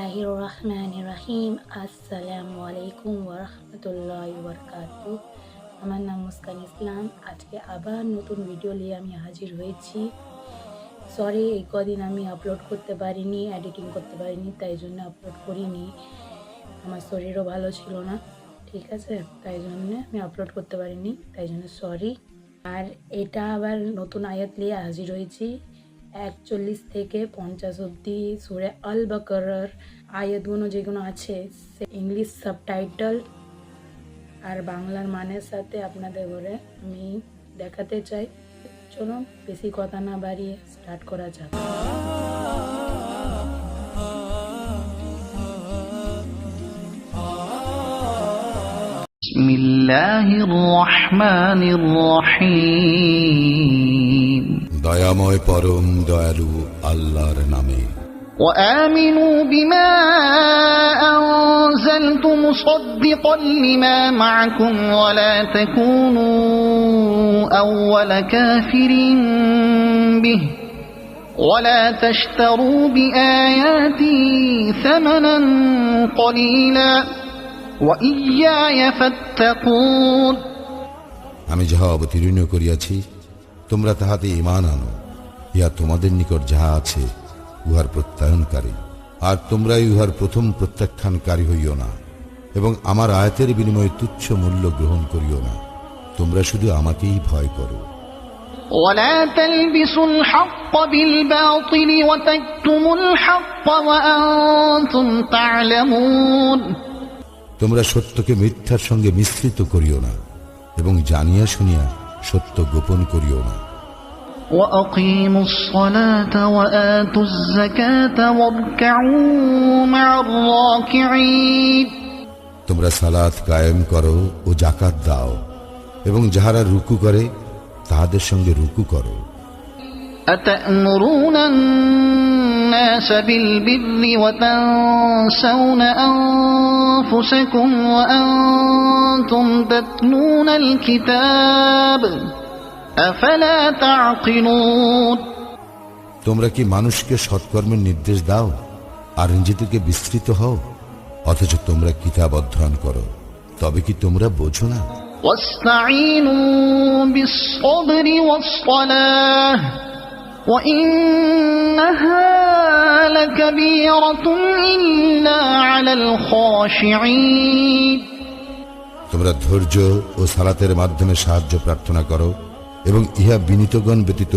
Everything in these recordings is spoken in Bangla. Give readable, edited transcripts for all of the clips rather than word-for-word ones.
বিসমিল্লাহির রহমানির রহিম। আসসালামু আলাইকুম ওয়া রাহমাতুল্লাহি ওয়া বারাকাতুহু। আমার নাম মুস্কান ইসলাম। আজকে আবার নতুন ভিডিও নিয়ে আমি হাজির হয়েছি। সরি, এই কদিন আমি আপলোড করতে পারিনি, এডিটিং করতে পারিনি, তাই জন্য আপলোড করিনি। আমার শরীরও ভালো ছিল না, ঠিক আছে, তাই জন্য আমি আপলোড করতে পারিনি, তাই জন্য সরি। আর এটা আবার নতুন আয়াত নিয়ে হাজির হয়েছি। 41 থেকে 50 অব্দি সূরা আল বাকারার আয়াতগুলো যেগুলো আছে ইংলিশ সাবটাইটেল আর বাংলার মানের সাথে আপনাদের ঘরে আমি দেখাতে চাই। চলো বেশি কথা না বাড়িয়ে স্টার্ট করা যাক। বিসমিল্লাহির রহমানির রহিম। দয়াময় পরম দয়ালু আল্লাহর নামে। وآمنوا بما أنزلت مصدقا لما معكم ولا تكونوا أول كافر به ولا تشتروا بآياتي ثمنا قليلا وإياي فاتقون। আমি যাহা অবতীর্ণ করিয়াছি তোমরা তাহাতে ঈমান আনো, ইহা তোমাদের নিকট যাহা আছে উহার প্রত্যায়নকারী, আর তোমরাই উহার প্রথম প্রত্যাখ্যানকারী হইও না, এবং আমার আয়াতের বিনিময়ে তুচ্ছ মূল্য গ্রহণ করিও না। তোমরা শুধু আমাকেই ভয় করো। ولا تلبسوا الحق بالباطل وتكتموا الحق وأنتم تعلمون। তোমরা সত্যকে মিথ্যার সঙ্গে মিশ্রিত করিও না এবং জানিয়া শুনিয়া সত্য গোপন করিও না। وأقيموا الصلاة وآتوا الزكاة واركعوا مع الراكعين। তোমরা সালাত কায়েম করো ও যাকাত দাও, এবং যাহারা রুকু করে তাহাদের সঙ্গে রুকু করো। أتأمرون الناس بالبر وتنسون أنفسكم وأنتم تتلون الكتاب أفلا تعقلون। তোমরা কি মানুষকে সৎকর্মের নির্দেশ দাও আর নিজেদেরকে বিস্তৃত হও, অথচ তোমরা কিতাব অধ্যয়ন করো, তবে কি তোমরা বোঝো না? واستعينوا بالصبر والصلاة وإنها لكبيرة إلا على الخاشعين। তোমরা ধৈর্য ও সালাতের মাধ্যমে সাহায্য প্রার্থনা করো, এবং ইহা বিনীতগণ ব্যতীত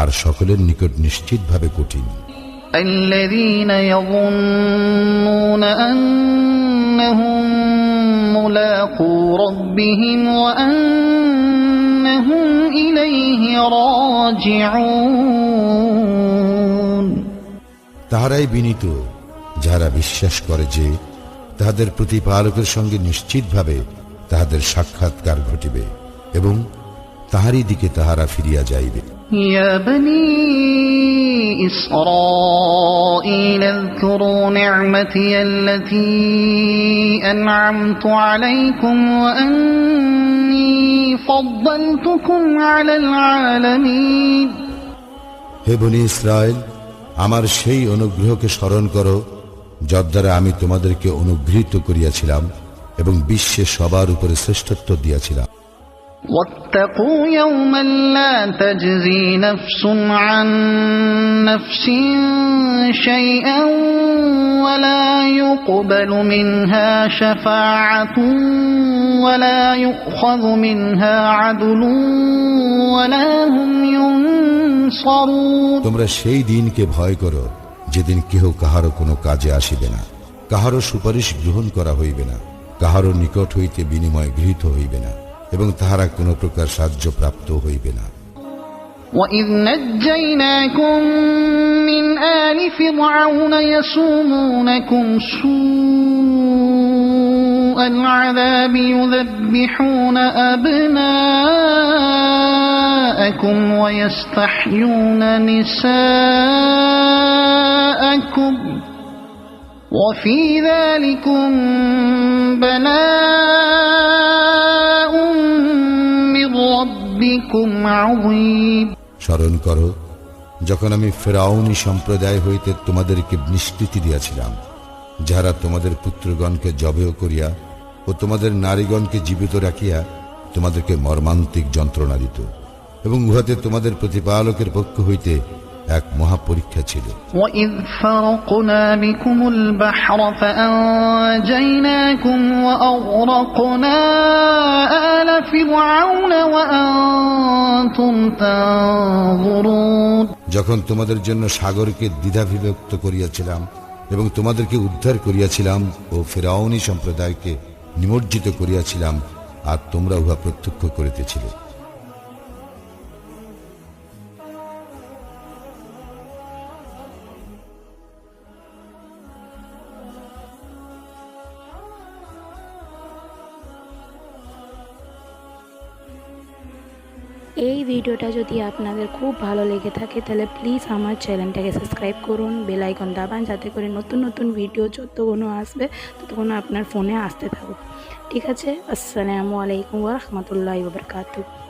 আর সকলের নিকট নিশ্চিতভাবে কঠিন। الذين يظنون أنهم ملاقو ربهم وأنهم إليه راجعون। তাহারাই বিনীত যাহারা বিশ্বাস করে যে তাহাদের প্রতিপালকের সঙ্গে নিশ্চিতভাবে তাহাদের সাক্ষাৎকার ঘটিবে এবং তাহারই দিকে তাহারা ফিরিয়া যাইবে। يا بني إسرائيل اذكروا نعمتي التي أنعمت عليكم وأني فضلتكم على العالمين। হে বনি ইসরায়েল, আমার সেই অনুগ্রহকে স্মরণ করো যদ্বারা আমি তোমাদেরকে অনুগৃহীত করিয়াছিলাম এবং বিশ্বে সবার উপরে শ্রেষ্ঠত্ব দিয়াছিলাম। واتقوا يوما لا تجزي نفس عن نفس شيئا ولا يقبل منها شفاعة ولا يؤخذ منها عدل ولا هم ينصرون। তোমরা সেই দিনকে ভয় করো যেদিন কেহ কাহারও কোনো কাজে আসিবে না, কাহারও সুপারিশ গ্রহণ করা হইবে না, কাহারও নিকট হইতে বিনিময় গৃহীত হইবে না, এবং তাহারা কোন প্রকার সাহায্য প্রাপ্ত হইবে না। وَإِذْ نَجَّيْنَاكُمْ مِنْ آلِ فِرْعَوْنَ يَسُومُونَكُمْ سُوءَ الْعَذَابِ يُذَبِّحُونَ أَبْنَاءَكُمْ وَيَسْتَحْيُونَ نِسَاءَكُمْ وَفِي ذَلِكُمْ بَلَاءٌ مِّن رَّبِّكُمْ عَظِيمٌ। স্মরণ করো যখন আমি ফিরআউনী সম্প্রদায় হইতে তোমাদেরকে নিষ্কৃতি দিয়াছিলাম যাহারা তোমাদের পুত্রগণকে জবেহ করিয়া ও তোমাদের নারীগণকে জীবিত রাখিয়া তোমাদেরকে মর্মান্তিক যন্ত্রণা দিত, এবং উহাতে তোমাদের প্রতিপালকের পক্ষ হইতে এক মহাপরীক্ষা ছিল। وَإِذْ فَرَقْنَا بِكُمُ الْبَحْرَ فَأَنْجَيْنَاكُمْ وَأَغْرَقْنَا آلَ فِرْعَوْنَ وَأَنْتُمْ تَنْظُرُونَ। যখন তোমাদের জন্য সাগরকে দ্বিধাবিভক্ত করিয়াছিলাম এবং তোমাদেরকে উদ্ধার করিয়াছিলাম ও ফিরআউনী সম্প্রদায়কে নিমজ্জিত করিয়াছিলাম, আর তোমরা উহা প্রত্যক্ষ করিতেছিলে। এই ভিডিওটা যদি আপনাদের খুব ভালো লেগে থাকে তাহলে প্লিজ আমার চ্যানেলটাকে সাবস্ক্রাইব করুন, বেল আইকন দাবান, যাতে করে নতুন নতুন ভিডিও যতগুলো আসবে ততগুলো আপনার ফোনে আসতে থাকুক। ঠিক আছে? আসসালামু আলাইকুম ওয়া রাহমাতুল্লাহি ওয়া বারাকাতুহু।